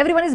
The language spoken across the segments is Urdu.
Everyone is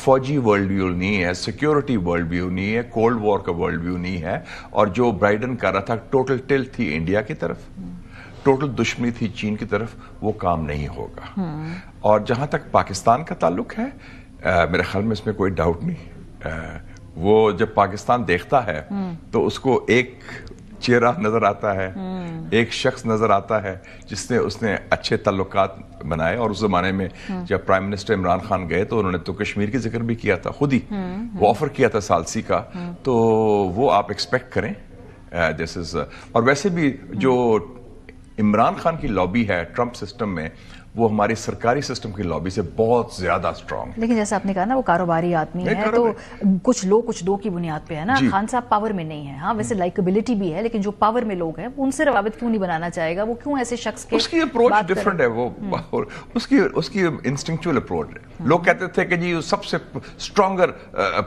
فوجی ورلڈ ویو نہیں ہے, سیکیورٹی ورلڈ ویو نہیں ہے, کولڈ وار کا ورلڈ ویو نہیں ہے, اور جو برائیڈن کر رہا تھا ٹوٹل ٹلٹ تھی انڈیا کی طرف, ٹوٹل دشمنی تھی چین کی طرف, وہ کام نہیں ہوگا. اور جہاں تک پاکستان کا تعلق ہے, میرے خیال میں اس میں کوئی ڈاؤٹ نہیں, وہ جب پاکستان دیکھتا ہے تو اس کو ایک چہرہ نظر آتا ہے, ایک شخص نظر آتا ہے جس نے اس نے اچھے تعلقات بنائے. اور اس زمانے میں جب پرائم منسٹر عمران خان گئے تو انہوں نے تو کشمیر کی ذکر بھی کیا تھا, خود ہی وہ آفر کیا تھا ثالثی کا, تو وہ آپ ایکسپیکٹ کریں دس از. اور ویسے بھی جو عمران خان کی لابی ہے ٹرمپ سسٹم میں, وہ ہماری سرکاری سسٹم کی لابی سے بہت زیادہ سٹرونگ. لیکن جیسا آپ نے کہا نا وہ کاروباری آدمی ہے, تو کچھ لوگ کچھ دو کی بنیاد پہ ہے نا. خان صاحب پاور میں نہیں ہے, ہاں ویسے لائکبلٹی بھی ہے, لیکن جو پاور میں لوگ ہیں ان سے روابط کیوں نہیں بنانا چاہے گا, وہ کیوں ایسے شخص کے, اس کی اپروچ ڈفرنٹ ہے, وہ اس کی انسٹنکچوئل اپروچ ہے. لوگ کہتے تھے کہ جی سب سے اسٹرانگر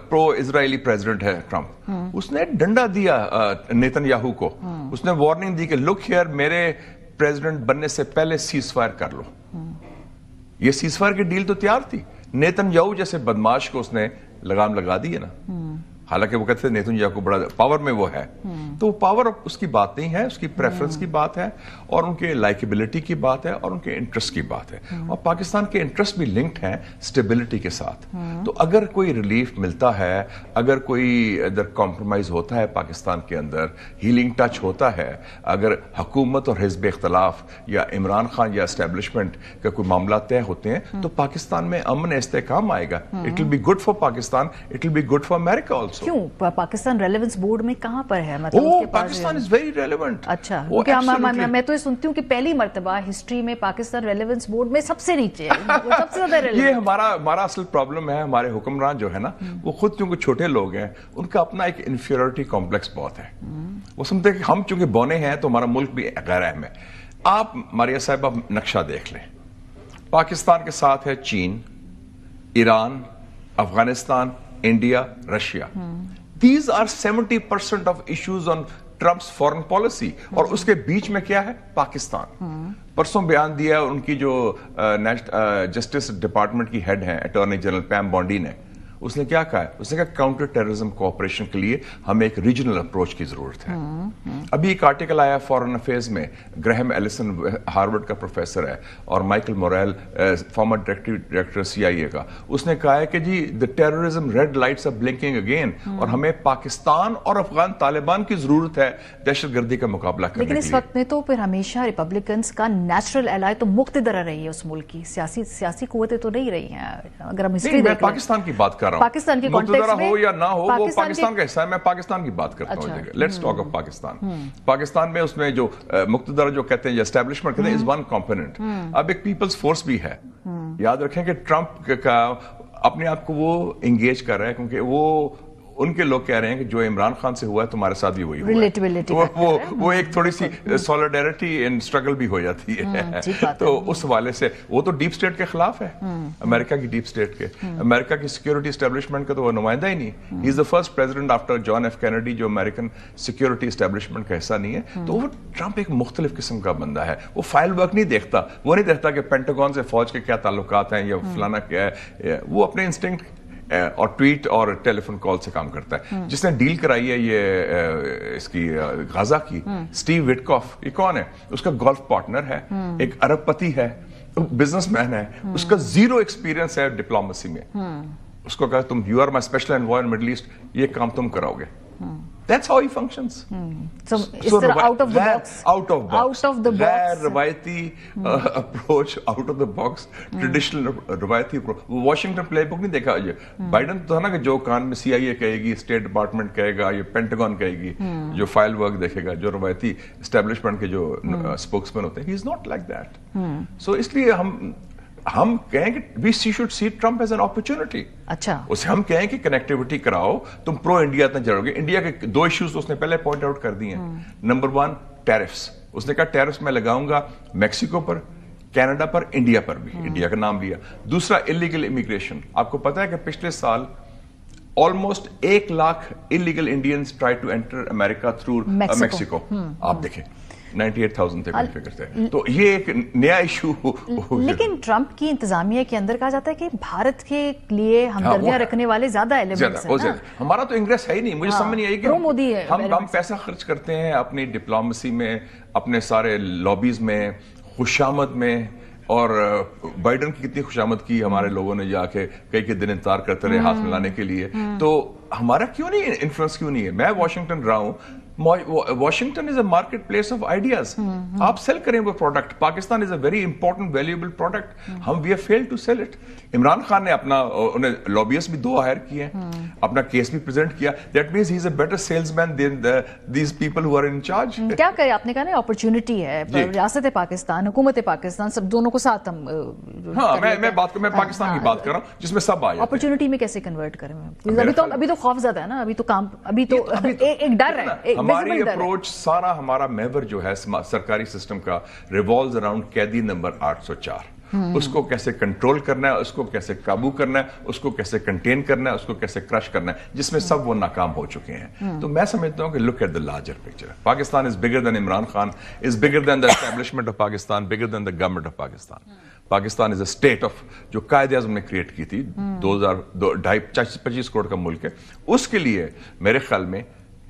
پرو اسرائیلی پریزیڈنٹ ہے ٹرمپ, اس نے ڈنڈا دیا نیتن یاہو کو, اس نے وارننگ دی کہ لک ہیئر, میرے پریزیڈنٹ بننے سے پہلے سیز فائر کر لو. یہ سیز فائر کی ڈیل تو تیار تھی, نیتن یاہو جیسے بدماش کو اس نے لگام لگا دی ہے نا. حالانکہ وہ کہتے تھے نیتن یاہو کو بڑا پاور میں وہ ہے, تو وہ پاور اس کی بات نہیں ہے, اس کی پریفرنس کی بات ہے, اور ان کے لائکبلٹی کی بات ہے, اور ان کے انٹرسٹ کی بات ہے. اور پاکستان کے انٹرسٹ بھی لنکڈ ہیں اسٹیبلٹی کے ساتھ. تو اگر کوئی ریلیف ملتا ہے, اگر کوئی ادھر کمپرومائز ہوتا ہے پاکستان کے اندر, ہیلنگ ٹچ ہوتا ہے, اگر حکومت اور حزب اختلاف یا عمران خان یا اسٹیبلشمنٹ کا کوئی معاملہ طے ہوتے ہیں, تو پاکستان میں امن استحکام آئے گا. It will be good for Pakistan, it will be good for America also. کیوں پاکستان ریلیونس بورڈ میں کہاں پر ہے, مطلب پاکستان از ویری ریلیونٹ. اچھا, میں تو یہ سنتی ہوں کہ پہلی مرتبہ ہسٹری میں پاکستان ریلیونس بورڈ میں سب سے نیچے ہے, سب سے زیادہ ریلیونٹ. یہ ہمارا اصل پرابلم ہے, ہمارے حکمران جو ہے نا, وہ خود چونکہ چھوٹے لوگ ہیں, ان کا اپنا ایک انفیریورٹی کمپلیکس بہت ہے. وہ سمجھتے ہیں کہ ہم چونکہ بونے ہیں تو ہمارا ملک بھی غیر اہم ہے. آپ ماریہ صاحب آپ نقشہ دیکھ لیں, پاکستان کے ساتھ ہے چین, Iran, Afghanistan, India, Russia. These are 70% of issues on Trump's foreign policy. اور اس کے بیچ میں کیا ہے, پاکستان. پرسوں بیان دیا ان کی جو جسٹس ڈپارٹمنٹ کی ہیڈ ہیں, اٹارنی جنرل پیم بونڈی نے, اس نے کیا کہا ہے, اس نے کہا کاؤنٹر ٹیررزم کوآپریشن کے لیے ہمیں ایک ریجنل اپروچ کی ضرورت ہے. ابھی ایک آرٹیکل آیا فارن افیئرز میں, گرہم ایلیسن ہارورڈ کا پروفیسر ہے, اور Michael Morell former director CIA کا, اس نے کہا ہے کہ جی the terrorism red lights are blinking again, اور ہمیں پاکستان اور افغان طالبان کی ضرورت ہے دہشت گردی کا مقابلہ کرنے کے لیے. لیکن اس وقت میں تو پھر ہمیشہ ریپبلکنز کا نیچرل ایلائی تو مقتدر رہی ہے اس ملک کی, سیاسی قوتیں تو نہیں رہی ہیں. اگر ہم ہسٹری دیکھ پاکستان کی بات کر پاکستان کے مقتدرہ ہو یا نہ ہو, وہ پاکستان کا حصہ ہے. میں پاکستان کی بات کرتا ہوں. Let's talk of Pakistan. Pakistan میں اس میں جو مقتدرہ جو کہتے ہیں یا اسٹیبلشمنٹ کہتے ہیں از ون کمپوننٹ. اب ایک پیپلز فورس بھی ہے. یاد رکھیں کہ ٹرمپ کا اپنے آپ کو وہ انگیج کر رہا ہے, کیونکہ وہ ان کے لوگ کہہ رہے ہیں کہ جو عمران خان سے ہوا ہے تمہارے ساتھ بھی وہی ہوا ہے. وہ ایک تھوڑی سی سولیڈیرٹی اینڈ اسٹرگل بھی ہو جاتی ہے. تو اس حوالے سے وہ تو ڈیپ اسٹیٹ کے خلاف ہے, امریکہ کی ڈیپ اسٹیٹ کے. امریکہ کی سیکورٹی اسٹیبلشمنٹ کا تو وہ نمائندہ ہی نہیں. He is the first president after John F Kennedy جو امریکن سیکورٹی اسٹیبلشمنٹ کا حصہ نہیں ہے. تو وہ ٹرمپ ایک مختلف قسم کا بندہ ہے. وہ فائل ورک نہیں دیکھتا, وہ نہیں دیکھتا کہ پینٹاگون سے فوج کے کیا تعلقات ہیں یا فلانا کیا ہے. وہ اپنے انسٹنکٹ اور ٹویٹ اور ٹیلی فون کال سے کام کرتا ہے. جس نے ڈیل کرائی ہے یہ اس کی غزہ کی, اسٹیو وٹکاف, یہ کون ہے, اس کا گولف پارٹنر ہے, ایک ارب پتی ہے, بزنس مین ہے, اس کا زیرو ایکسپیرینس ہے ڈپلومیسی میں. اس کو کہا تم you are my special envoy in Middle East, یہ کام تم کراؤ گے. That's how he functions. So out of the box. Out of the box. غیر روایتی approach, out of the box, traditional روایتی approach. واشنگٹن پلے بک نہیں دیکھا یہ. بائیڈن تو تھا نا کہ جو کان میں CIA کہے گی, اسٹیٹ ڈپارٹمنٹ کہے گا, یہ پینٹاگون کہے گی, جو فائل ورک دیکھے گا, جو روایتی اسٹیبلشمنٹ کے جو اسپوکس مین ہوتے ہیں. He is not like that. So اس لیے ہم کہیں کہ we should see Trump as an opportunity. اچھا, اسے ہم کہیں کہ کنیکٹیوٹی کراؤ, تم پرو انڈیا اتنا جڑو گے. انڈیا کے 2 ایشوز اس نے پہلے پوائنٹ آؤٹ کر دیے ہیں. Number 1 tariffs. اس نے کہا ٹیرفس میں لگاؤں گا میکسیکو پر, کینیڈا پر, انڈیا پر بھی, انڈیا کا نام لیا. دوسرا انلیگل امیگریشن. آپ کو پتا ہے کہ پچھلے سال almost 1 lakh illegal Indians try to enter America through Mexico. آپ دیکھیں 98,000 تھے فگر تھے. تو یہ ایک نیا ایشو. لیکن ٹرمپ کی انتظامیہ کے اندر کہا جاتا ہے کہ بھارت کے لیے ہمدردیاں رکھنے والے زیادہ ایلیمنٹس ہیں. ہمارا تو انگریس ہے ہی نہیں. مجھے سمجھ نہیں آئی کہ ہم پیسہ خرچ کرتے ہیں اپنی ڈپلومیسی میں, اپنے سارے لابیز میں, خوشامد میں, اور بائیڈن کی کتنی خوشامد کی ہمارے لوگوں نے جا کے کئی دن انتظار کرتے رہے ہاتھ ملانے کے لیے. تو ہمارا کیوں نہیں انفلوئنس کیوں نہیں ہے؟ میں واشنگٹن رہا ہوں. Washington is a market place of ideas. آپ سیل کریں وہ product. Pakistan is a very important valuable product. ہم we have failed to sell it. Imran Khan نے اپنا انہیں لابیس بھی 2 ہائر کیے ہیں, اپنا کیس بھی پریزنٹ کیا. That means he is a better salesman than these people who are in charge. کیا کرے, آپ نے کہا نا اپرچونٹی ہے, ریاست پاکستان, حکومت پاکستان, سب دونوں کو ساتھ ہم. ہاں میں پاکستان کی بات کر رہا ہوں جس میں سب آئے. اپرچونٹی میں کیسے کنورٹ کریں؟ ابھی تو خوف زدہ ہے نا, ابھی تو ایک ڈر ہے. ہماری اپروچ سارا ہمارا محور جو ہے سرکاری سسٹم کا ریوالوز اراؤنڈ قیدی نمبر 804. اس کو کیسے کنٹرول کرنا ہے, اس کو کیسے قابو کرنا ہے, اس کو کیسے کنٹین کرنا ہے, اس کو کیسے کرش کرنا ہے, جس میں سب وہ ناکام ہو چکے ہیں. تو میں سمجھتا ہوں کہ look at the larger picture. Pakistan is bigger than Imran Khan, is bigger than the establishment of Pakistan, bigger than the government of Pakistan. Pakistan is a state of جو قائد اعظم نے کریٹ کی تھی, 25 کروڑ کا ملک ہے. اس کے لیے میرے خیال میں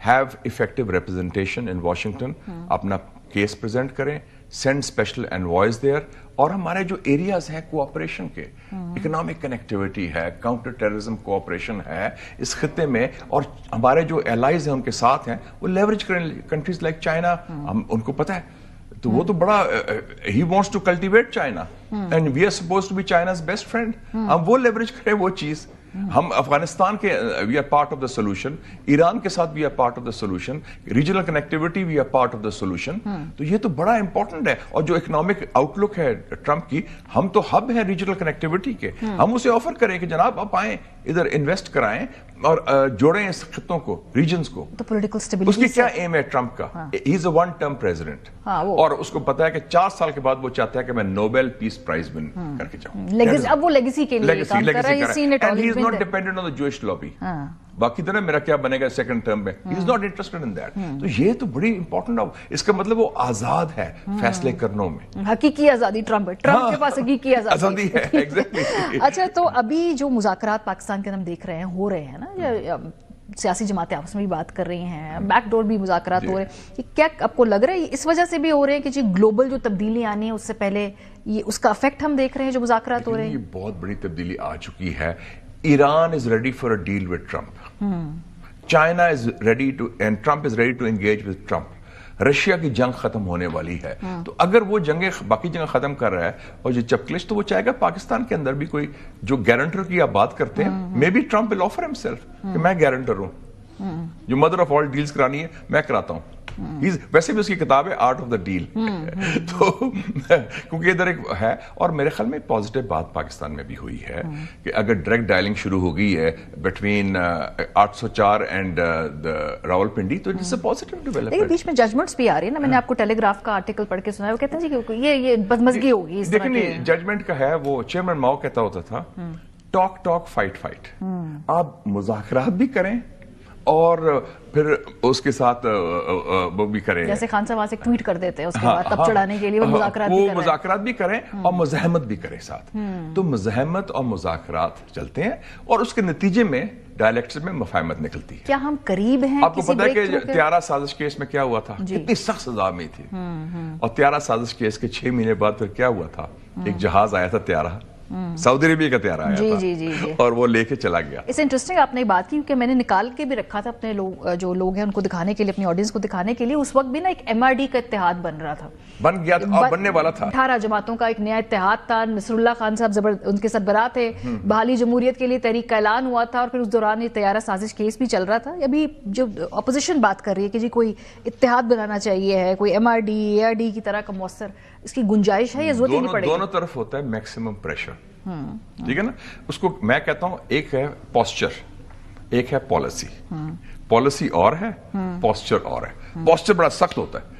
have effective representation in Washington, اپنا کیس پریزنٹ کریں, سینڈ اسپیشل انوائس دیئر. اور ہمارے جو ایریاز ہیں کوآپریشن کے, اکنامک کنیکٹیوٹی ہے, کاؤنٹر ٹیررزم کوآپریشن ہے اس خطے میں, اور ہمارے جو الائز ہیں ان کے ساتھ ہیں, وہ لیوریج کریں. کنٹریز لائک چائنا, ہم ان کو پتہ ہے, تو وہ تو بڑا ہی wants to cultivate China and we are supposed to be China's best friend. ہم وہ لیوریج کریں وہ چیز. ہم افغانستان کے we are part of the solution, Iran کے ساتھ we are part of the solution, regional connectivity we are part of the solution. تو یہ تو بڑا امپورٹنٹ ہے. اور جو اکنامک آؤٹ لک ہے ٹرمپ کی, ہم تو ہب ہیں ریجنل کنیکٹیوٹی کے. ہم اسے آفر کریں کہ جناب آپ آئیں, ادھر انویسٹ کرائیں اور جوڑیں اس خطوں کو, ریجنز کو. تو پولیٹیکل اسٹیبلٹی اس کی کیا ایم ہے ٹرمپ کا؟ ہی is a one term president, اور اس کو پتا ہے کہ 4 سال کے بعد وہ چاہتا ہے کہ میں نوبیل پیس پرائز ون کر کے جاؤں. اب وہ لیگیسی کے لیے کام کر رہا ہے. not dependent on the Jewish lobby. باقی طرح میرا کیا بنے گا سیکنڈ ٹرم میں, he is not interested in that. تو یہ تو بڑی امپورٹنٹ ہے. اس کا مطلب وہ آزاد ہے فیصلے کرنوں میں. حقیقی آزادی ٹرمپ کے پاس حقیقی آزادی ہے. ایگزیکٹلی. اچھا, تو ابھی جو مذاکرات پاکستان کے ہم دیکھ رہے ہیں, ہو رہے ہیں نا, سیاسی جماعتیں آپس میں بھی بات کر رہی ہیں, بیک ڈور بھی مذاکرات ہو رہے ہیں, کیا آپ کو لگ رہا ہے اس وجہ سے بھی ہو رہے ہیں کہ جی گلوبل جو تبدیلی آنی ہے اس سے پہلے یہ اس کا افیکٹ ہم دیکھ رہے ہیں جو مذاکرات ہو رہے ہیں؟ یہ بہت بڑی تبدیلی آ چکی ہے. Iran is ready for a deal with Trump. China is ready to, and Trump is ready to engage with Trump. Russia کی جنگ ختم ہونے والی ہے. تو اگر وہ جنگیں باقی جنگ ختم کر رہا ہے اور جو چپکلش, تو وہ چاہے گا پاکستان کے اندر بھی کوئی جو گارنٹر کی آپ بات کرتے ہیں, may be Trump will offer himself کہ میں گارنٹر ہوں, جو مدر آف آل ڈیلز کرانی ہے میں کراتا ہوں. ویسے بھی اس کی کتاب ہے آرٹ آف دا ڈیل. تو کیونکہ ادھر ایک ہے, اور میرے خیال میں پازیٹیو بات پاکستان میں بھی ہوئی ہے کہ اگر ڈائریکٹ ڈائلنگ شروع ہو گئی ہے بٹوین 804 اینڈ راولپنڈی, تو اٹس اے پازیٹیو ڈیولپمنٹ. لیکن بیچ میں ججمنٹس بھی آ رہی ہیں نا, میں نے آپ کو ٹیلی گراف کا آرٹیکل پڑھ کے سنا ہے, وہ کہتے ہیں جی کہ یہ بدمزگی ہوگی اس طرح کے. ججمنٹ کا ہے, وہ چیئرمین ماؤ کہتا ہوتا تھا, ٹاک ٹاک فائٹ فائٹ. آپ مذاکرات بھی کریں اور پھر اس کے ساتھ وہ بھی کریں, جیسے خان صاحب سے ٹویٹ کر دیتے ہیں اس کے بعد تب چڑھانے کے لیے وہ مذاکرات بھی کریں اور مزاحمت بھی کریں ساتھ. تو مزاحمت اور مذاکرات چلتے ہیں اور اس کے نتیجے میں ڈائلیکٹس میں مفاہمت نکلتی ہے. کیا ہم قریب ہیں؟ آپ کو پتا ہے کہ طیارہ سازش کیس میں کیا ہوا تھا, کتنی سخت سزا میں تھی, اور طیارہ سازش کیس کے 6 مہینے بعد پھر کیا ہوا تھا, ایک جہاز آیا تھا طیارہ, سعودی عربیہ کا طیارہ آیا تھا اور وہ لے کے چلا گیا. اس انٹرسٹنگ آپ نے بات کی, کیونکہ میں نے نکال کے بھی رکھا تھا اپنے جو لوگ ہیں ان کو دکھانے کے لیے, اپنی آڈینس کو دکھانے کے لیے. اس وقت بھی نا ایک MRD کا اتحاد بن رہا تھا, بن گیا تھا, بننے والا تھا. 18 جماعتوں کا ایک نیا اتحاد تھا. نصر اللہ خان صاحب ان کے سربراہ تھے. بحالی جمہوریت کے لیے تحریک کا اعلان ہوا تھا, اور پھر اس دوران یہ طیارہ سازش کیس بھی چل رہا تھا. ابھی جو اپوزیشن بات کر رہی ہے کہ جی کوئی اتحاد بنانا چاہیے ہے, کوئی MRD ARD کی طرح کا مؤثر, اس کی گنجائش ہے یا ضرورت نہیں پڑے گی؟ دونوں طرف ہوتا ہے میکسیمم پریشر, ٹھیک ہے نا. اس کو میں کہتا ہوں ایک ہے پوسچر, ایک ہے پالیسی. پالیسی اور ہے, پوسچر اور ہے. پوسچر بڑا سخت ہوتا ہے,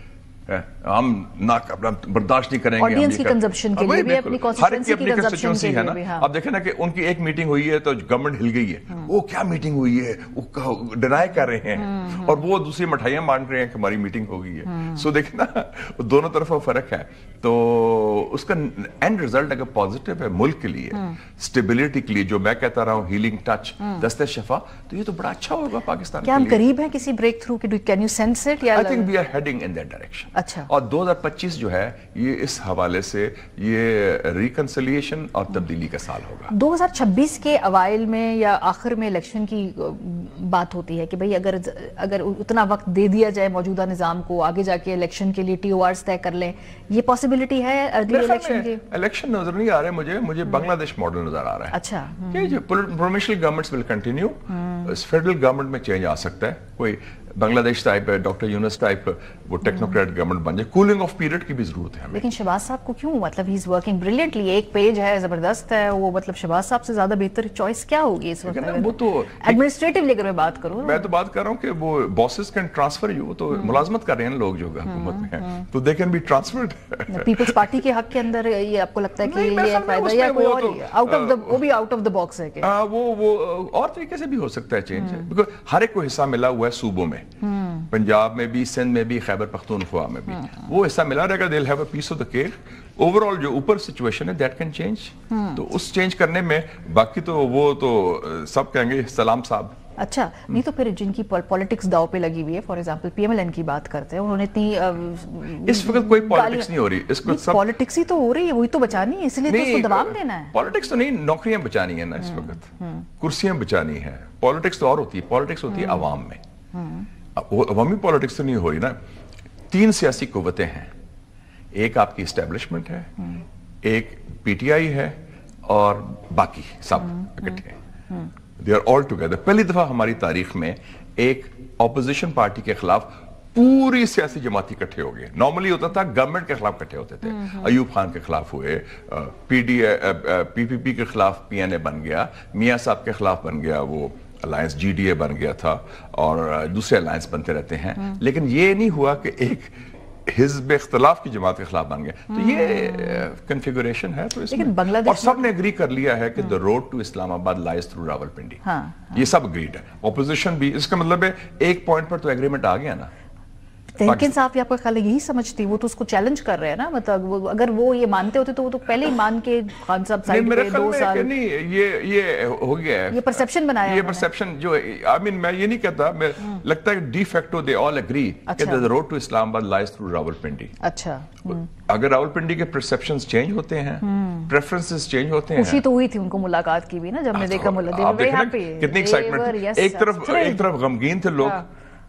ہم برداشت نہیں کریں گے. آڈینس کی کنزمپشن کے لیے بھی, اپنی کانسٹیٹوئنسی کی کنزمپشن کے لیے بھی. اب دیکھیں نا کہ ان کی ایک میٹنگ ہوئی ہے تو گورنمنٹ ہل گئی ہے, وہ کیا میٹنگ ہوئی ہے, وہ ڈینائی کر رہے ہیں, اور وہ دوسری مٹھائیاں مان رہے ہیں کہ ہماری میٹنگ ہو گئی ہے. سو دیکھیں نا دونوں طرف فرق ہے. تو اس کا اینڈ ریزلٹ اگر پازیٹیو ہے ملک کے لیے, اسٹیبلٹی کے لیے, جو میں کہتا رہا ہوں ہیلنگ ٹچ, دستِ شفا, تو یہ تو بڑا اچھا ہوگا پاکستان کے لیے. کیا ہم قریب ہیں کسی بریک تھرو کے؟ Can you sense it? I think we are heading in that direction. اچھا. اور 2025 جو ہے یہ اس حوالے سے یہ ریکنسلیشن اور تبدیلی کا سال ہوگا. 2026 کے اوائل میں یا آخر میں الیکشن کی بات ہوتی ہے کہ بھئی اگر اتنا وقت دے دیا جائے موجودہ نظام کو, آگے جا کے الیکشن کے لیے TORs طے کر لیں, یہ پاسبلٹی ہے ارلی الیکشن کی؟ الیکشن نظر نہیں آ رہے مجھے بنگلہ دیش ماڈل نظر آ رہا ہے. اچھا. کہ جو provincial governments will continue, federal government میں چینج آ سکتا ہے, کوئی بنگلہ دیش ٹائپ ہے, ڈاکٹر یونس ٹائپ, وہ ٹیکنوکریٹ گورنمنٹ بن جائے. کولنگ آف پیریڈ کی بھی ضرورت ہے ہمیں. لیکن شہباز صاحب کو کیوں, مطلب ہی از ورکنگ بریلینٹلی, ایک پیج ہے زبردست ہے وہ, مطلب شہباز صاحب سے زیادہ بہتر چوائس کیا ہوگی اس وقت؟ وہ تو ایڈمنسٹریٹولی اگر میں بات کروں, میں تو بات کر رہا ہوں کہ وہ باسز کین ٹرانسفر یو, وہ تو ملازمت کر رہے ہیں لوگ جو حکومت میں ہیں, تو they can be transferred. Peoples Party کے حق کے اندر یہ آپ کو لگتا ہے کہ یہ فائدہ, یا کوئی اور آؤٹ آف دا, وہ بھی آؤٹ آف دا باکس ہے کہ وہ اور طریقے سے بھی ہو سکتا ہے چینج, بیکاز ہر ایک کو حصہ ملا ہوا ہے صوبوں میں, پنجاب میں بھی, سندھ میں بھی, خیبر پختونخوا میں بھی, وہ حصہ ملا رہے گا. they'll have a piece of the cake. Over all جو اوپر سچویشن ہے that can change. تو اس چینج کرنے میں باقی تو وہ تو سب کہیں گے سلام صاحب. اچھا. نہیں تو پھر جن کی پالیٹکس داؤ پہ لگی ہوئی ہے, فار ایگزامپل PMLN کی بات کرتے ہیں, انہوں نے اتنی اس وقت کوئی پالیٹکس نہیں ہو رہی, اس کو سب پالیٹکس ہی تو ہو رہی ہے, وہی تو بچانی ہے, اس لیے تو اس کو دوام دینا ہے. پالیٹکس تو نہیں, نوکریاں بچانی ہیں نا اس وقت, کرسیاں بچانی ہیں. پالیٹکس تو اور ہوتی ہے, پالیٹکس ہوتی ہے عوام میں. عوامی پالیٹکس تو نہیں ہو رہی نا. 3 سیاسی قوتیں ہیں, ایک آپ کی اسٹیبلشمنٹ ہے, ایک PTI ہے, اور باقی سب اکٹھے ہیں. They are all together. پہلی دفعہ ہماری تاریخ میں ایک اپوزیشن پارٹی کے خلاف پوری سیاسی جماعتی اکٹھے ہو گئے. نارملی ہوتا تھا گورنمنٹ کے خلاف اکٹھے ہوتے تھے, ایوب خان کے خلاف ہوئے, PPP کے خلاف PNA بن گیا, میاں صاحب کے خلاف بن گیا وہ الائنس, GDA بن گیا تھا, اور دوسرے الائنس بنتے رہتے ہیں. لیکن یہ نہیں ہوا کہ ایک حزب اختلاف کی جماعت کے خلاف بن گیا. تو یہ کنفیگوریشن ہے. تو اس میں اور سب نے اگری کر لیا ہے کہ the road to اسلام آباد lies through راولپنڈی. یہ سب اگریڈ ہے, اپوزیشن بھی. اس کا مطلب ہے ایک پوائنٹ پر تو اگریمنٹ آ گیا نا. تحریک انصاف آپ کا خیال یہی سمجھتی, وہ تو اس کو چیلنج کر رہے ہیں نا, مطلب اگر وہ یہ مانتے ہوتے تو وہ تو پہلے ہی مان کے خان صاحب سائڈ پہ 2 سال. نہیں, یہ ہو گیا ہے, یہ پرسپشن بنایا, یہ پرسپشن جو میں یہ نہیں کہتا, میں لگتا ہے ڈی فیکٹو دے آل اگری کہ the road to اسلام آباد lies through راولپنڈی. اچھا. اگر راولپنڈی کے پرسپشنز چینج ہوتے ہیں, پریفرنسز چینج ہوتے ہیں. خوشی تو ہوئی تھی ان کو ملاقات کی بھی نا, جب میں دیکھا کتنی ایکسائٹمنٹ. ایک طرف غمگین تھے لوگ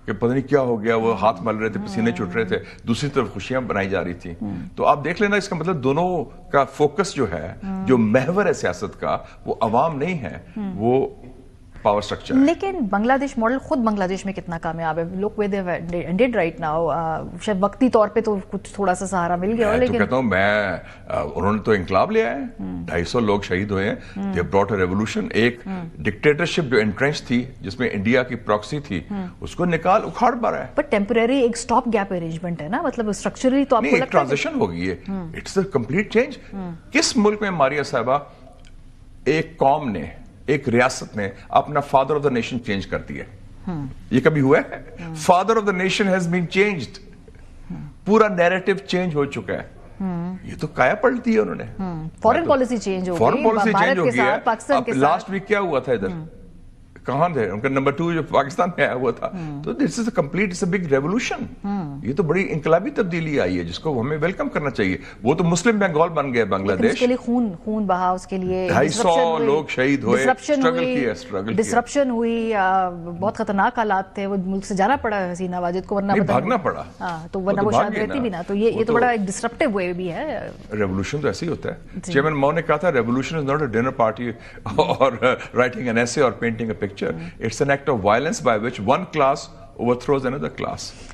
کہ پتہ نہیں کیا ہو گیا, وہ ہاتھ مل رہے تھے, پسینے چھوٹ رہے تھے, دوسری طرف خوشیاں بنائی جا رہی تھی. تو آپ دیکھ لینا, اس کا مطلب دونوں کا فوکس جو ہے, جو محور ہے سیاست کا, وہ عوام نہیں ہے, وہ پاور سٹرکچر. لیکن بنگلہ دیش ماڈل خود بنگلہ دیش میں کتنا کامیاب ہے. لوک وے دے اینڈڈ رائٹ ناؤ, شاید وقتی طور پہ تو کچھ تھوڑا سا سہارا مل گیا, لیکن کہتا ہوں انہوں نے تو انقلاب لیا ہے, 250 لوگ شہید ہوئے ہیں. They brought a revolution. ایک ڈکٹیٹرشپ جو انٹرنچ تھی, جس میں انڈیا کی پراکسی تھی, اس کو نکال اکھاڑ پا رہا ہے. بٹ ٹیمپریری ایک سٹاپ گیپ ارینجمنٹ ہے نا, مطلب اسٹرکچرلی تو آپ کو لگتا ہے ٹرانزیشن ہو گئی ہے. It's a complete change. کس ملک میں ماریہ صاحبہ ایک قوم نے, ایک ریاست نے اپنا father of the nation change کر دیا؟ یہ کبھی ہوا ہے؟ Father of the nation has been changed. پورا نیریٹو چینج ہو چکا ہے. یہ تو کایا پلٹ دی ہے انہوں نے. فورن پالیسی چینج ہو گئی, فورن پالیسی چینج ہو گیا. پاکستان کے لاسٹ ویک کیا ہوا تھا ادھر, کہاں تھے ان کا نمبر 2 جو پاکستان میں آیا ہوا تھا. تو this is a complete, it's a big revolution. یہ تو بڑی انقلابی تبدیلی آئی ہے, جس کو ہمیں ویلکم کرنا چاہیے. وہ تو مسلم بنگال بن گیا بنگلہ دیش. اس کے لیے خون بہا, اس کے لیے 250 لوگ شہید ہوئے, ڈسرپشن ہوئی, بہت خطرناک حالات تھے. وہ ملک سے جانا پڑا حسینہ واجد کو, ورنہ بھاگنا پڑا. تو ورنہ وہ شاید رہتی بھی نا. تو یہ تو بڑا ایک ڈسرپٹیو وے بھی ہے. ریولوشن تو ایسے ہی ہوتا ہے. چیئرمین ماؤ نے کہا تھا, revolution is not a dinner party اور رائٹنگ این ایسے اور painting a picture. It's an act of violence by which one class overthrows another class.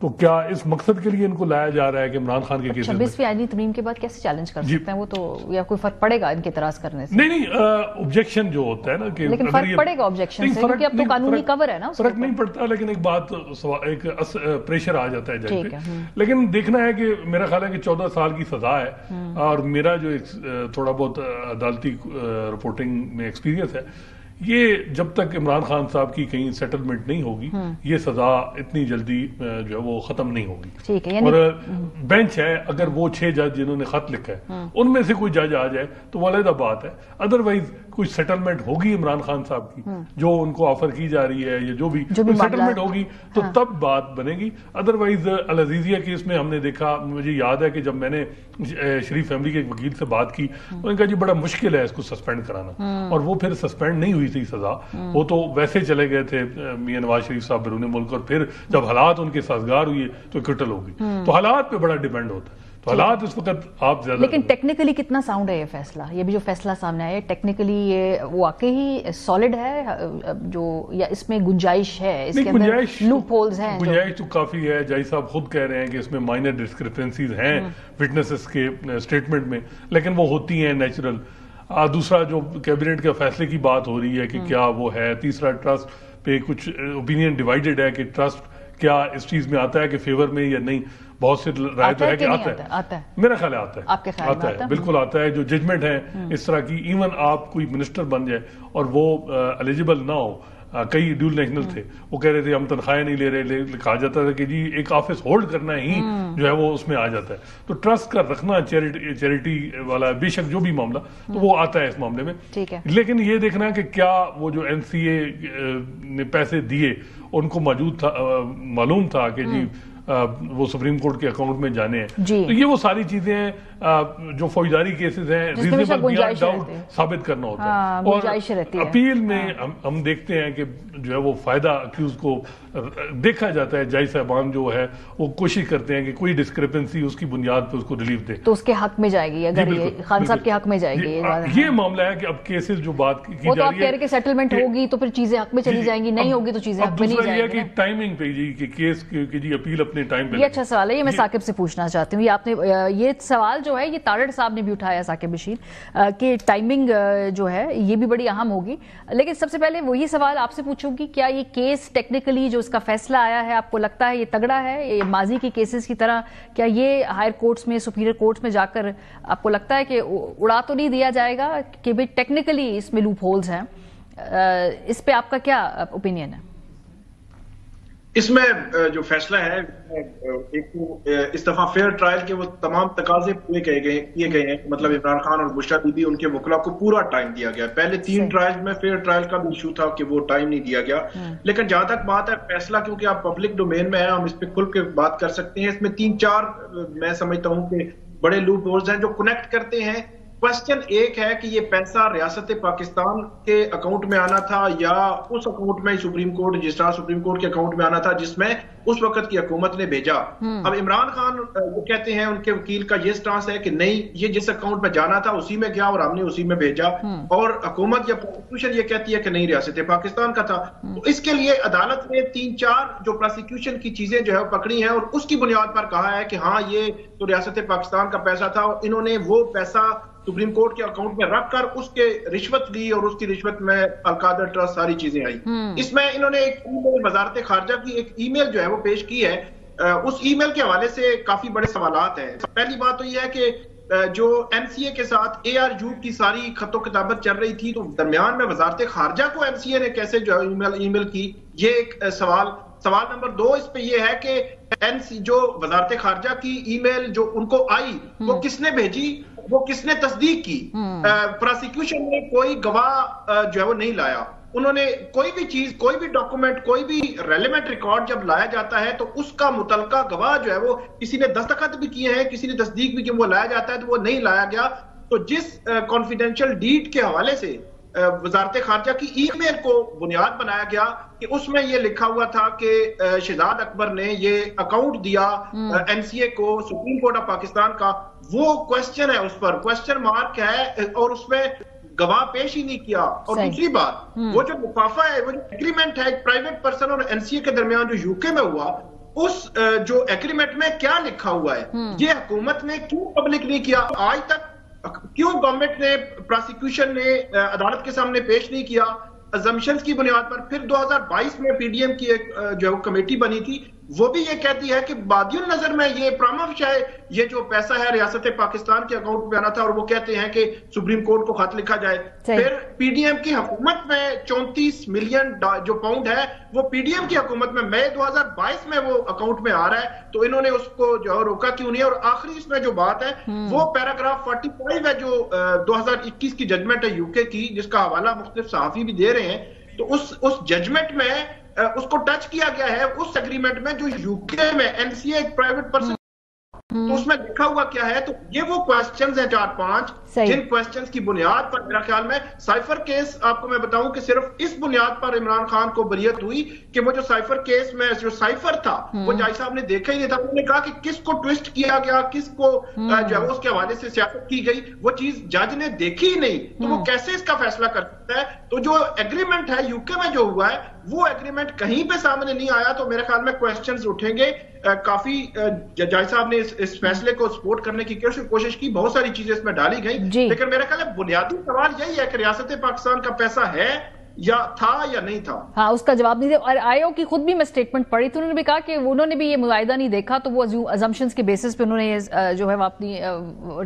تو کیا اس مقصد کے لیے ان کو لایا جا رہا ہے کہ عمران خان کے کیسز میں 26ویں آئینی ترمیم کے بعد کیسے چیلنج کر سکتے ہیں وہ تو، یا کوئی فرق پڑے گا ان کے اعتراض کرنے سے؟ نہیں آبجیکشن جو ہوتا ہے نا کہ لیکن فرق پڑے گا آبجیکشن سے کیونکہ اب تو قانونی کور ہے نا، فرق نہیں پڑتا، لیکن ایک بات ایک پریشر آ جاتا ہے جج پہ. لیکن دیکھنا ہے کہ میرا خیال ہے کہ 14 سال کی سزا ہے، اور میرا جو تھوڑا بہت عدالتی رپورٹنگ میں ایکسپیرینس ہے، یہ جب تک عمران خان صاحب کی کہیں سیٹلمنٹ نہیں ہوگی یہ سزا اتنی جلدی جو ہے وہ ختم نہیں ہوگی. اور بینچ ہے، اگر وہ 6 جج جنہوں نے خط لکھا ہے ان میں سے کوئی جج آ جائے تو وہ علیحدہ بات ہے، ادروائز کوئی سیٹلمنٹ ہوگی عمران خان صاحب کی جو ان کو آفر کی جا رہی ہے، یا جو بھی سیٹلمنٹ ہوگی تو تب بات بنے گی. ادروائز العزیزیہ کیس میں ہم نے دیکھا، مجھے یاد ہے کہ جب میں نے شریف فیملی کے ایک وکیل سے بات کی، انہوں نے کہا جی بڑا مشکل ہے اس کو سسپینڈ کرانا، اور وہ پھر سسپینڈ نہیں ہوئی تھی سزا، وہ تو ویسے چلے گئے تھے میاں نواز شریف صاحب بیرون ملک، اور پھر جب حالات ان کے سازگار ہوئے تو اکٹل ہو گئی. تو حالات پہ بڑا ڈیپینڈ ہوتا ہے، تو حالات اس وقت آپ زیادہ. لیکن ٹیکنیکلی کتنا ساؤنڈ ہے یہ فیصلہ، یہ بھی جو فیصلہ سامنے آیا ہے ٹیکنیکلی یہ واقعی سالڈ ہے جو، یا اس میں گنجائش ہے، اس کے اندر لوپ ہولز ہیں؟ گنجائش تو کافی ہے، جائی صاحب خود کہہ رہے ہیں کہ اس میں مائنر ڈسکرپنسیز ہیں وٹنسز کے اسٹیٹمنٹ میں، لیکن وہ ہوتی ہیں نیچرل. دوسرا جو کیبنٹ کے فیصلے کی بات ہو رہی ہے کہ کیا وہ ہے. تیسرا ٹرسٹ پہ کچھ اوپینین ڈیوائیڈڈ ہے کہ ٹرسٹ کیا اس چیز میں آتا ہے کہ فیور میں یا نہیں. بہت سے رائے تو ہے کہ آتا ہے، میرا خیال ہے آتا ہے، بالکل آتا ہے. جو ججمنٹ ہے اس طرح کی، ایون آپ کوئی منسٹر بن جائے اور وہ ایلیجیبل نہ ہو، کئی ڈیول نیشنل تھے وہ کہہ رہے تھے ہم تنخواہیں نہیں لے رہے، کہا جاتا تھا کہ جی ایک آفس ہولڈ کرنا ہی جو ہے وہ اس میں آ جاتا ہے. تو ٹرسٹ کا رکھنا چیریٹی والا بے شک جو بھی معاملہ تو وہ آتا ہے اس معاملے میں. لیکن یہ دیکھنا کہ کیا وہ جو NCA نے پیسے دیے ان کو معلوم تھا کہ جی وہ سپریم کورٹ کے اکاؤنٹ میں جانے ہیں. تو یہ وہ ساری چیزیں ہیں جو فوجداری کیسز ہیں ریزنیبل بیانڈ ڈاؤٹ ثابت کرنا ہوتا ہے. اور اپیل میں ہم دیکھتے ہیں کہ جو ہے وہ فائدہ اکیوز کو دیکھا جاتا ہے. جج صاحبان جو ہے وہ کوشش کرتے ہیں کہ کوئی ڈسکرپنسی اس کی بنیاد پہ اس کو ریلیف دے، تو اس کے حق میں جائے گی، اگر یہ خان صاحب کے حق میں جائے گی. یہ معاملہ ہے کہ اب کیسز جو بات کی جا رہی ہے، وہ تو آپ کہہ رہے کہ سیٹلمنٹ ہوگی تو پھر چیزیں حق میں چلی جائیں گی، نہیں ہوگی تو چیزیں حق میں نہیں جائیں گی. دوسرا یہ کہ ٹائمنگ پہ جی کہ کیس کی جی اپیل اپنے ٹائم پہ. یہ اچھا سوال ہے، یہ میں ثاقب سے پوچھنا چاہتی ہوں. یہ آپ نے یہ سوال جو ہے یہ تارڑ صاحب نے بھی اٹھایا، ثاقب بشیر، کہ ٹائمنگ جو ہے یہ بھی بڑی اہم ہوگی. لیکن سب سے پہلے وہی سوال آپ سے پوچھوں گی، کیا یہ کیس ٹیکنیکلی جو اس کا فیصلہ آیا ہے آپ کو لگتا ہے یہ تگڑا ہے؟ یہ ماضی کی کیسز کی طرح کیا یہ ہائر کورٹس میں، سپیریئر کورٹس میں جا کر آپ کو لگتا ہے کہ اڑا تو نہیں دیا جائے گا کہ بھئی ٹیکنیکلی اس میں لوپ ہولز ہیں؟ اس پہ آپ کا کیا اوپینین ہے؟ اس میں جو فیصلہ ہے ایک اس دفعہ فیئر ٹرائل کے وہ تمام تقاضے پورے کیے گئے ہیں. مطلب عمران خان اور بشرا بی بی ان کے وکلا کو پورا ٹائم دیا گیا. پہلے 3 ٹرائل میں فیئر ٹرائل کا بھی ایشو تھا کہ وہ ٹائم نہیں دیا گیا. لیکن جہاں تک بات ہے فیصلہ، کیونکہ آپ پبلک ڈومین میں ہیں ہم اس پہ کھل کے بات کر سکتے ہیں. اس میں 3-4 میں سمجھتا ہوں کہ بڑے لوپ ہولز ہیں جو کنیکٹ کرتے ہیں. کوشچن ایک ہے کہ یہ پیسہ ریاست پاکستان کے اکاؤنٹ میں آنا تھا یا اس اکاؤنٹ میں supreme court registrar supreme court کے اکاؤنٹ میں آنا تھا جس میں اس وقت کی حکومت نے بھیجا. اب عمران خان وہ کہتے ہیں، ان کے وکیل کا یہ سٹانس ہے کہ نہیں، یہ جس اکاؤنٹ میں جانا تھا اسی میں گیا اور ہم نے اسی میں بھیجا، اور حکومت یا پروسیکیوشن یہ کہتی ہے کہ نہیں ریاست پاکستان کا تھا. تو اس کے لیے عدالت نے 3-4 جو پروسیکیوشن کی چیزیں جو ہے پکڑی ہیں اور اس کی بنیاد پر کہا ہے کہ ہاں یہ تو ریاست پاکستان کا پیسہ تھا، اور انہوں نے وہ پیسہ سپریم کورٹ کے اکاؤنٹ میں رکھ کر اس کے رشوت لی، اور اس کی رشوت میں القادر ٹرسٹ ساری چیزیں آئی. اس میں انہوں نے ایک ای میل وزارت خارجہ کی ایک ای میل جو ہے وہ پیش کی ہے. اس ای میل کے حوالے سے کافی بڑے سوالات ہیں. پہلی بات تو یہ ہے کہ جو NCA کے ساتھ ARU کی ساری خط و کتابت چل رہی تھی، تو درمیان میں وزارت خارجہ کو NCA نے کیسے جو ای میل کی، یہ ایک سوال. سوال نمبر 2 اس پہ یہ ہے کہ جو وزارت خارجہ کی ای میل جو ان کو آئی وہ کس نے بھیجی، وہ کس نے تصدیق کی. پروسیکیوشن نے کوئی گواہ جو ہے وہ نہیں لایا. انہوں نے کوئی بھی چیز، کوئی بھی ڈاکومنٹ، کوئی بھی ریلیونٹ ریکارڈ جب لایا جاتا ہے تو اس کا متعلقہ گواہ جو ہے وہ کسی نے دستخط بھی کیے ہیں، کسی نے تصدیق بھی کی، وہ لایا جاتا ہے تو وہ نہیں لایا گیا. تو جس کانفیڈینشیل ڈیڈ کے حوالے سے وزارت خارجہ کی ای میل کو بنیاد بنایا گیا کہ اس میں یہ لکھا ہوا تھا کہ شہزاد اکبر نے یہ اکاؤنٹ دیا NCA کو، سپریم کورٹ آف پاکستان کا. وہ کوشچن ہے، اس پر کوشچن مارک ہے، اور اس میں گواہ پیش ہی نہیں کیا. اور دوسری بات، وہ جو لفافہ ہے، وہ جو ایگریمنٹ ہے پرائیویٹ پرسن اور NCA کے درمیان جو UK میں ہوا، اس جو ایگریمنٹ میں کیا لکھا ہوا ہے, یہ حکومت نے کیوں پبلک نہیں کیا آج تک, کیوں گورنمنٹ نے پروسیکیوشن نے عدالت کے سامنے پیش نہیں کیا ازمپشنز کی بنیاد پر. پھر 2022 میں پی ڈی ایم کی ایک جو کمیٹی بنی تھی وہ بھی یہ کہتی ہے کہ بادی النظر میں یہ پرامف ہے یہ جو پیسہ ہے ریاست پاکستان کے اکاؤنٹ میں آنا تھا, اور وہ کہتے ہیں کہ سپریم کورٹ کو خط لکھا جائے. پھر پی ڈی ایم کی حکومت میں 34 ملین جو پاؤنڈ ہے وہ پی ڈی ایم کی حکومت میں مئی 2022 میں وہ اکاؤنٹ میں آ رہا ہے, تو انہوں نے اس کو جو روکا کیوں نہیں. اور آخری اس میں جو بات ہے وہ پیراگراف 45 ہے جو 2021 کی ججمنٹ ہے یو کے کی, جس کا حوالہ مختلف صحافی بھی دے رہے ہیں. تو اس ججمنٹ میں اس کو ٹچ کیا گیا ہے اس ایگریمنٹ میں جو یو کے میں این سی اے ایک پرائیویٹ پرسن, تو اس میں لکھا ہوا کیا ہے. تو یہ وہ کوسچنز ہیں 4-5 جن کوسچنز کی بنیاد پر میرا خیال میں سائفر کیس, آپ کو میں بتاؤں کہ صرف اس بنیاد پر عمران خان کو بریت ہوئی کہ وہ جو سائفر کیس میں جو سائفر تھا وہ جج صاحب نے دیکھا ہی نہیں تھا. انہوں نے کہا کہ کس کو ٹویسٹ کیا گیا, کس کو جو اس کے حوالے سے سیاست کی گئی, وہ چیز جج نے دیکھی ہی نہیں, تو وہ کیسے اس کا فیصلہ کر سکتا ہے. تو جو ایگریمنٹ ہے یو کے میں جو ہوا ہے وہ ایگریمنٹ کہیں پہ سامنے نہیں آیا, تو میرے خیال میں کوسچنز اٹھیں گے. کافی جج صاحب نے اس فیصلے کو سپورٹ کرنے کی کوشش کی, بہت ساری چیزیں اس میں ڈالی گئی, لیکن میرا خیال ہے بنیادی سوال یہی ہے کہ ریاست پاکستان کا پیسہ ہے یا تھا یا نہیں تھا. ہاں, اس کا جواب نہیں دیا. اور آئی او کی خود بھی میں سٹیٹمنٹ پڑھی تو انہوں نے بھی کہا کہ انہوں نے بھی یہ معاہدہ نہیں دیکھا, تو وہ ازمپشنز کے بیسس پہ انہوں نے جو ہے وہ اپنی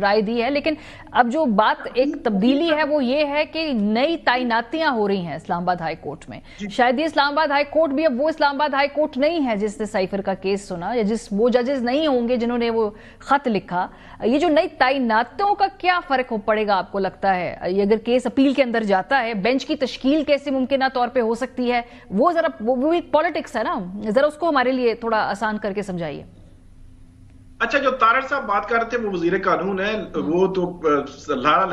رائے دی ہے. لیکن اب جو بات ایک تبدیلی ہے وہ یہ ہے کہ نئی تعیناتیاں ہو رہی ہیں اسلام آباد ہائی کورٹ میں. شاید یہ اسلام آباد ہائی کورٹ بھی اب وہ اسلام آباد ہائی کورٹ نہیں ہے جس نے سائفر کا کیس سنا, یا وہ ججز نہیں ہوں گے جنہوں نے وہ خط لکھا. یہ جو نئی تعیناتوں کا کیا فرق پڑے گا آپ کو لگتا ہے, یہ اگر کیس اپیل کے اندر جاتا ہے, بینچ کی تشکیل کیسے ممکنہ طور پہ ہو سکتی ہے, وہ ذرا وہ ایک پالیٹکس ہے نا, ذرا اس کو ہمارے لیے تھوڑا آسان کر کے سمجھائیے. اچھا, جو طارق صاحب بات کر رہے تھے وہ وزیر قانون ہے, وہ تو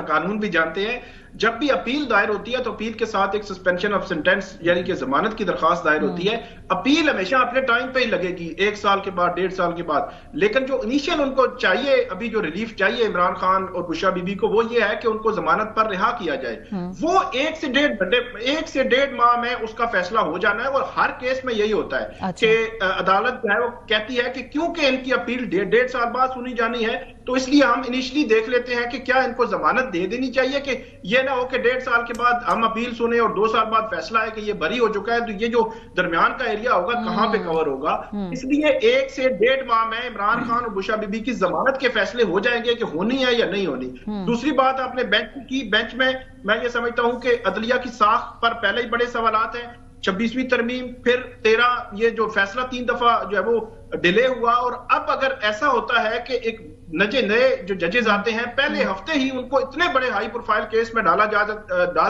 قانون بھی جانتے ہیں. جب بھی اپیل دائر ہوتی ہے تو اپیل کے ساتھ ایک سسپینشن آف سینٹینس یعنی کہ ضمانت کی درخواست دائر ہوتی ہے. اپیل ہمیشہ اپنے ٹائم پہ ہی لگے گی, 1 سال کے بعد 1.5 سال کے بعد. لیکن جو انیشیل ان کو چاہیے, ابھی جو ریلیف چاہیے عمران خان اور بشرا بی بی کو, وہ یہ ہے کہ ان کو ضمانت پر رہا کیا جائے. وہ 1 سے 1.5 ماہ میں اس کا فیصلہ ہو جانا ہے. اور ہر کیس میں یہی ہوتا ہے کہ عدالت جو ہے وہ کہتی ہے کہ کیونکہ ان کی اپیل 1.5 سال بعد سنی جانی ہے, تو اس لیے ہم انیشلی دیکھ لیتے ہیں کہ کیا ان کو ضمانت دے دینی چاہیے, کہ یہ نہ ہو کہ 1.5 سال کے بعد ہم اپیل سنیں اور 2 سال بعد فیصلہ ہے کہ یہ بری ہو چکا ہے, تو یہ جو درمیان کا ایریا ہوگا کہاں پہ کور ہوگا. اس لیے 1 سے 1.5 ماہ میں عمران خان اور بشرا بی بی کی ضمانت کے فیصلے ہو جائیں گے کہ ہونی ہے یا نہیں ہونی. دوسری بات آپ نے بینچ کی, بینچ میں یہ سمجھتا ہوں کہ عدلیہ کی ساخت پر پہلے ہی بڑے سوالات ہیں. 26ویں ترمیم, پھر 13, یہ جو فیصلہ 3 دفعہ جو ہے وہ ڈیلے ہوا. اور اب اگر ایسا ہوتا ہے کہ ایک نئے جو ججز آتے ہیں پہلے ہفتے ہی ان کو اتنے بڑے ہائی پروفائل کیس میں ڈال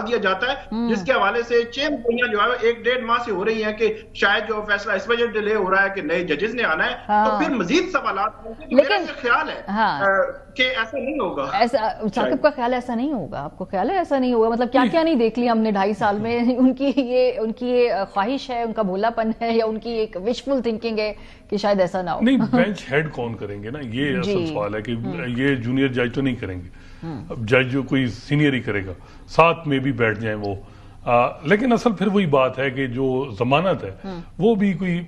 دیا جاتا ہے, جس کے حوالے سے 6 مہینے جو ہے 1.5 ماہ سے ہو رہی ہیں کہ شاید جو فیصلہ اس وجہ ڈیلے ہو رہا ہے کہ نئے ججز نے آنا ہے, تو پھر مزید سوالات ہیں. میرا خیال ہے کہ ایسا نہیں ہوگا. ثاقب کا خیال ایسا نہیں ہوگا, آپ کو خیال ہے ایسا نہیں ہوگا؟ مطلب کیا نہیں دیکھ لیا ہم نے 2.5 سال میں. ان کی یہ خواہش ہے, ان کا بھولا پن ہے, یا ان کی ایک وشفل تھنکنگ ہے کہ شاید ایسا نہ ہو؟ نہیں, بینچ ہیڈ کون کریں گے نا, یہ اصل سوال ہے کہ یہ جونیئر جج تو نہیں کریں گے, جج جو کوئی سینئر ہی کرے گا, ساتھ میں بھی بیٹھ جائیں وہ. لیکن اصل پھر وہی بات ہے کہ جو ضمانت ہے وہ بھی کوئی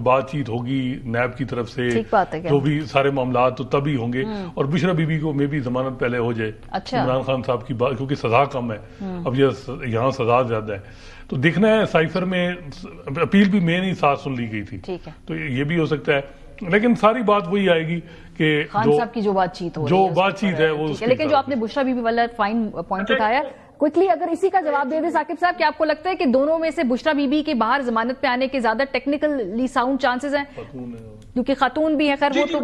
بات چیت ہوگی نیب کی طرف سے, جو بھی سارے معاملات تو تب ہی ہوں گے. اور بشرا بی بی کو میں بھی ضمانت پہلے ہو جائے, عمران خان صاحب کی بات, کیونکہ سزا کم ہے, اب یہاں سزا زیادہ ہے. تو دیکھنا ہے سائفر میں اپیل بھی میں نہیں ساتھ سن لی گئی تھی, تو یہ بھی ہو سکتا ہے. لیکن ساری بات وہی آئے گی کہ خان صاحب کی جو بات چیت ہے وہ. لیکن جو آپ نے بشرا بی بی والا فائن پوائنٹ اٹھایا, کوئکلی اگر اسی کا جواب دے دیں ثاقب صاحب, کہ آپ کو لگتا ہے کہ دونوں میں سے بشرا بی بی کے باہر ضمانت پہ آنے کے زیادہ ٹیکنیکلی ساؤنڈ چانسز ہیں, کیونکہ خاتون بھی ہے. خیر وہ تو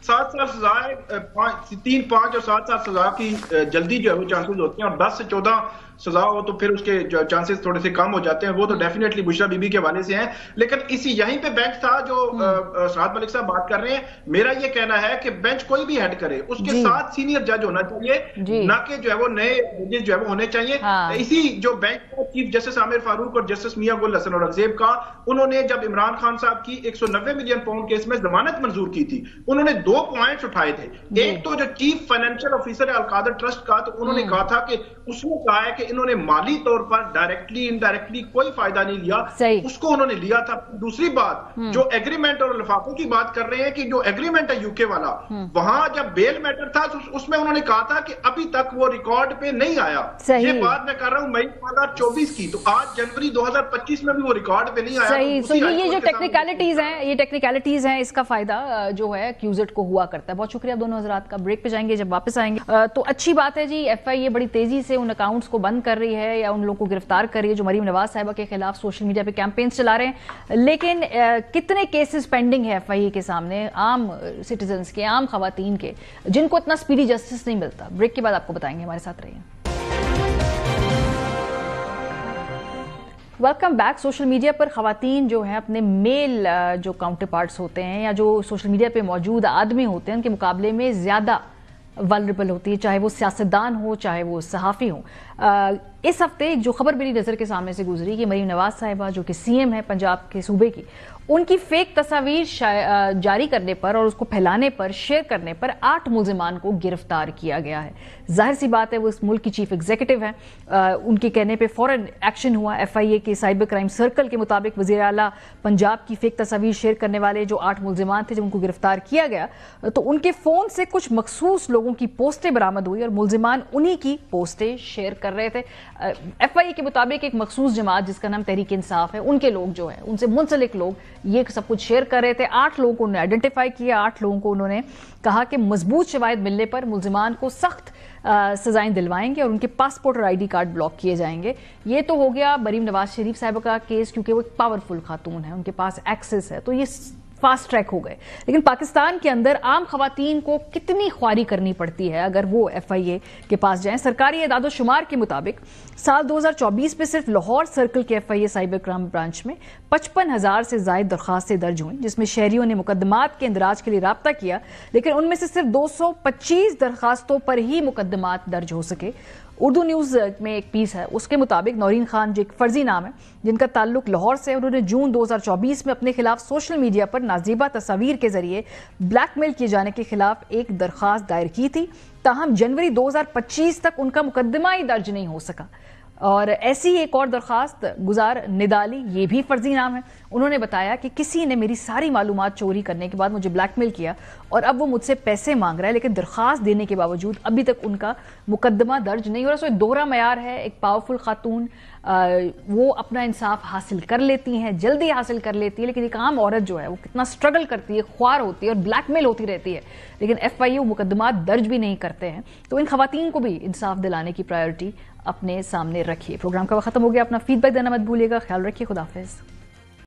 7 سال سزا ہے, 3, 5 اور 7 سال سزا کی جلدی جو ہے وہ چانسز ہوتے ہیں, اور 10 سے 14 سزا ہو تو پھر اس کے چانسز تھوڑے سے کم ہو جاتے ہیں. وہ تو ڈیفینیٹلی بشرا بی بی کے حوالے سے ہیں. لیکن یہیں پہ بینچ تھا جو سعد ملک صاحب بات کر رہے ہیں. میرا یہ کہنا ہے کہ بینچ کوئی بھی ہیڈ کرے اس کے ساتھ سینئر جج ہونا چاہیے, نہ کہ جو ہے وہ نئے ججز جو ہے وہ ہونے چاہیے. اسی جو بینچ چیف جسٹس عامر فاروق اور جسٹس میاں گل حسن اورنگزیب کا, انہوں نے جب عمران خان صاحب کی 190 ملین پاؤنڈ کیس میں ضمانت منظور کی تھی, انہوں نے 2 پوائنٹس اٹھائے تھے. ایک تو جو چیف فائنینشیل آفیسر ہے القادر ٹرسٹ کا, تو انہوں نے کہا تھا کہ اس نے کہا ہے کہ انہوں نے مالی طور پر ڈائریکٹلی انڈائریکٹلی کوئی فائدہ نہیں لیا, اس کو انہوں نے لیا تھا. دوسری بات جو ایگریمنٹ اور لفافوں کی بات کر رہے ہیں کہ جو ایگریمنٹ ہے یو کے والا, وہاں جب بیل میٹر تھا اس میں انہوں نے کہا تھا کہ ابھی تک وہ ریکارڈ پہ نہیں آیا. یہ بات میں کر رہا ہوں مئی 2024 کی, تو آج جنوری 2025 میں بھی وہ ریکارڈ پہ نہیں آیا. یہ جو ٹیکنیکلٹیز ہیں اس کا فائدہ جو ہے ایکیوزڈ کو ہوا کرتا ہے. بہت شکریہ دونوں حضرات کا. بریک پہ جائیں گے, جب واپس آئیں گے تو اچھی بات ہے جی, ایف آئی اے بڑی تیزی سے ان اکاؤنٹس کو بند کر رہی ہے یا ان لوگوں کو گرفتار کر رہی ہے جو مریم نواز صاحبہ کے خلاف سوشل میڈیا پہ کیمپینز چلا رہے ہیں. لیکن کتنے کیسز پینڈنگ ہے ایف آئی اے کے سامنے, عام سٹیزنز کے, عام خواتین کے, جن کو اتنا سپیڈی جسٹس نہیں ملتا. بریک کے بعد آپ کو بتائیں گے, ہمارے ساتھ رہیے. Welcome back. سوشل میڈیا پر خواتین جو ہیں اپنے میل جو کاؤنٹر پارٹس ہوتے ہیں یا جو سوشل میڈیا پہ موجود آدمی ہوتے ہیں ان کے مقابلے میں زیادہ ولنریبل ہوتی ہے, چاہے وہ سیاستدان ہو چاہے وہ صحافی ہوں. اس ہفتے ایک جو خبر میری نظر کے سامنے سے گزری کہ مریم نواز صاحبہ جو کہ سی ایم ہے پنجاب کے صوبے کی, ان کی فیک تصاویر جاری کرنے پر اور اس کو پھیلانے پر, شیئر کرنے پر 8 ملزمان کو گرفتار کیا گیا ہے. ظاہر سی بات ہے وہ اس ملک کی چیف ایگزیکٹو ہیں, ان کے کہنے پہ فوراً ایکشن ہوا. ایف آئی اے کے سائبر کرائم سرکل کے مطابق وزیر اعلیٰ پنجاب کی فیک تصاویر شیئر کرنے والے جو 8 ملزمان تھے جب ان کو گرفتار کیا گیا تو ان کے فون سے کچھ مخصوص لوگوں کی پوسٹیں برآمد ہوئی اور ملزمان انہی کی پوسٹیں شیئر کر رہے تھے. ایف آئی اے کے مطابق ایک مخصوص جماعت جس کا نام تحریک انصاف ہے, ان کے لوگ جو ہیں ان سے منسلک لوگ یہ سب کچھ شیئر کر رہے تھے. 8 لوگوں کو انہوں نے آئیڈینٹیفائی کیا, 8 لوگوں کو انہوں نے کہا کہ مضبوط شواہد ملنے پر ملزمان کو سخت سزائیں دلوائیں گے اور ان کے پاسپورٹ اور آئی ڈی کارڈ بلاک کیے جائیں گے. یہ تو ہو گیا مریم نواز شریف صاحبہ کا کیس, کیونکہ وہ ایک پاورفل خاتون ہے, ان کے پاس ایکسس ہے, تو یہ فاسٹ ٹریک ہو گئے. لیکن پاکستان کے اندر عام خواتین کو کتنی خواری کرنی پڑتی ہے اگر وہ ایف آئی اے کے پاس جائیں. سرکاری اعداد و شمار کے مطابق سال 2024 میں صرف لاہور سرکل کے F I A cyber crime branch میں 55,000 سے زائد درخواستیں درج ہوئیں, جس میں شہریوں نے مقدمات کے اندراج کے لیے رابطہ کیا, لیکن ان میں سے صرف 225 درخواستوں پر ہی مقدمات درج ہو سکے. اردو نیوز میں ایک پیس ہے, اس کے مطابق نورین خان جو ایک فرضی نام ہے جن کا تعلق لاہور سے, انہوں نے جون 2024 میں اپنے خلاف سوشل میڈیا پر نازیبہ تصاویر کے ذریعے بلیک میل کیے جانے کے خلاف ایک درخواست دائر کی تھی. تاہم جنوری 2025 تک ان کا مقدمہ ہی درج نہیں ہو سکا. اور ایسی ایک اور درخواست گزار ندالی, یہ بھی فرضی نام ہے, انہوں نے بتایا کہ کسی نے میری ساری معلومات چوری کرنے کے بعد مجھے بلیک میل کیا اور اب وہ مجھ سے پیسے مانگ رہا ہے, لیکن درخواست دینے کے باوجود ابھی تک ان کا مقدمہ درج نہیں ہو رہا. سو ایک دوہرا معیار ہے. ایک پاورفل خاتون وہ اپنا انصاف حاصل کر لیتی ہیں, جلدی حاصل کر لیتی ہے, لیکن ایک عام عورت جو ہے وہ کتنا سٹرگل کرتی ہے, خوار ہوتی ہے اور بلیک میل ہوتی رہتی ہے, لیکن ایف آئی اے مقدمات درج بھی نہیں کرتے ہیں. تو ان خواتین کو بھی انصاف دلانے کی پرائیورٹی اپنے سامنے رکھیے. پروگرام کا وقت ختم ہو گیا. اپنا فیڈ بیک دینا مت بھولیے گا. خیال رکھیے. خدا حافظ.